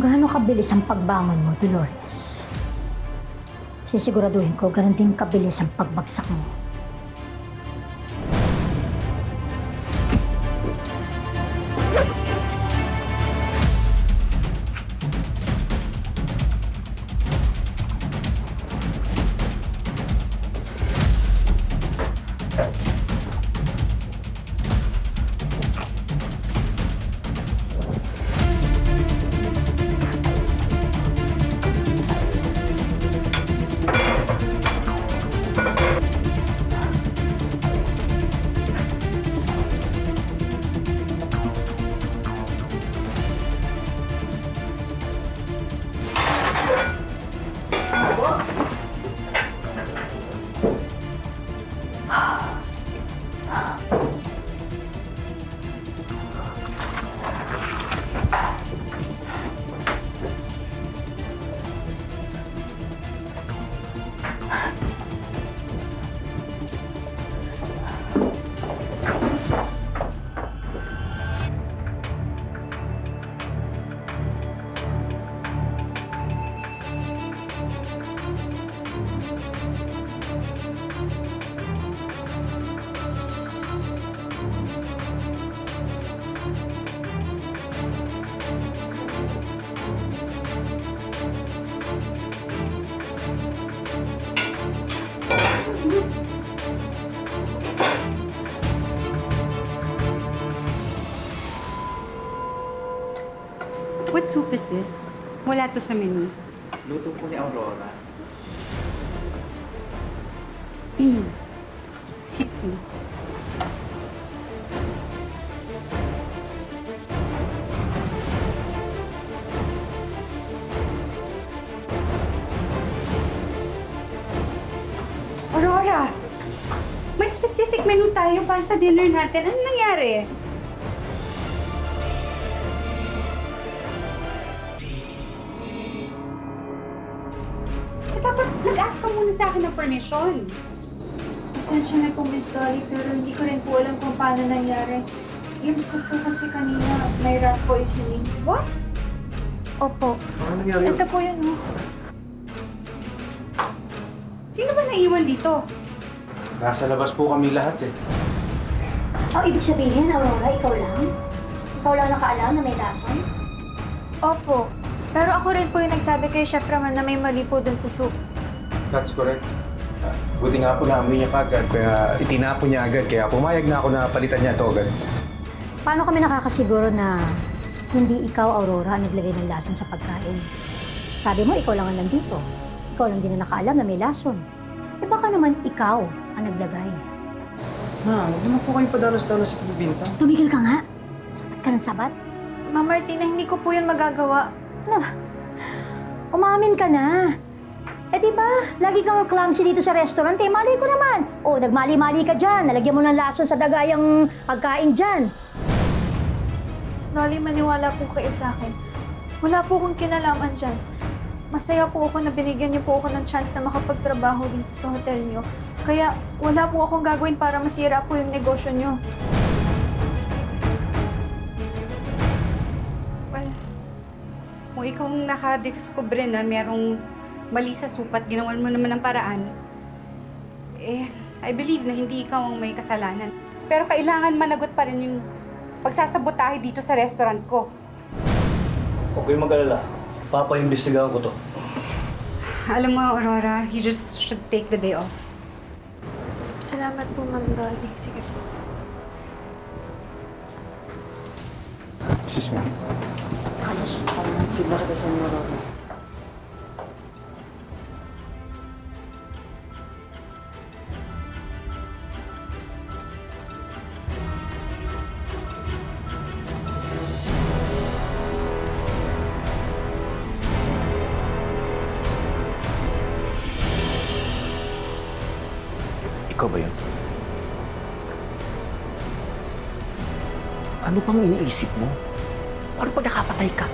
Kung gaano kabilis ang pagbangon mo, Dolores, sisiguraduhin ko ganon din kabilis ang pagbagsak mo. What soup is this? Wala to sa menu. Luto po ni Aurora. Excuse me. Aurora! May specific menu tayo para sa dinner natin. Ano nangyari? Dapat nag-ask ka muna sa akin ng permission. Pasensya na po, Miss Dolly, pero hindi ko rin po alam kung paano nangyari. Yung soup po kasi kanina may rat poisoning. What? Opo. Ano nangyari? Ito po yun, oh. Sino ba naiwan dito? Nasa labas po kami lahat eh. Oh, ibig sabihin, Aurora, ikaw lang? Ikaw lang nakaalam na may lason? Opo. Pero ako rin po yung nagsabi kay Chef Raman na may mali po dun sa soup. That's correct. Buti nga po naamoy niya kagad, kaya itinapon niya agad. Kaya pumayag na ako na palitan niya ito agad. Paano kami nakakasiguro na hindi ikaw, Aurora, ang naglagay ng lason sa pagkain? Sabi mo, ikaw lang ang nandito. Ikaw lang din na nakaalam na may lason. Eh baka naman ikaw ang naglagay. Ma, huwag naman po kayong padalos-dalos sa pagbibintang. Tumigil ka nga. Sabat ka ng sabat. Ma'am Martina, hindi ko po yun magagawa. Ano? Umamin ka na. Eh di ba, lagi kang clumsy dito sa restaurant eh. Malay ko naman. Oh, nagmali-mali ka dyan. Nalagyan mo ng lason sa dagayang pagkain dyan. Miss Dolly, maniwala po kayo sa akin. Wala po akong kinalaman dyan. Masaya po ako na binigyan niyo po ako ng chance na makapagtrabaho dito sa hotel niyo. Kaya wala po akong gagawin para masira po yung negosyo niyo. Well, kung ikaw ang nakadiskubre na merong mali sa soup at ginawan mo naman ng paraan, I believe na hindi ikaw ang may kasalanan. Pero kailangan managot pa rin yung pagsasabotahe dito sa restaurant ko. Huwag kayong mag-alala. Papaimbestigahan ko to. Alam mo, Aurora, you just should take the day off. Salamat po, Ma'am Dolly. Sige po. Excuse me. Kalusukan ng tibar ka sa Aurora. Ikaw ba yun? Ano bang iniisip mo? Ano pa nakapatay ka?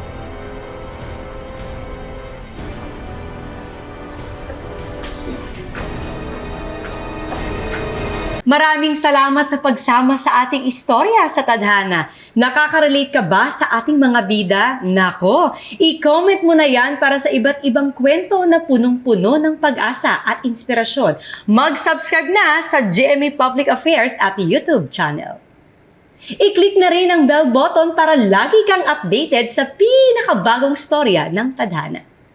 Maraming salamat sa pagsama sa ating istorya sa Tadhana. Nakaka-relate ka ba sa ating mga bida? Nako, i-comment mo na yan para sa iba't ibang kwento na punong-puno ng pag-asa at inspirasyon. Mag-subscribe na sa GMA Public Affairs at YouTube channel. I-click na rin ang bell button para lagi kang updated sa pinakabagong storya ng Tadhana.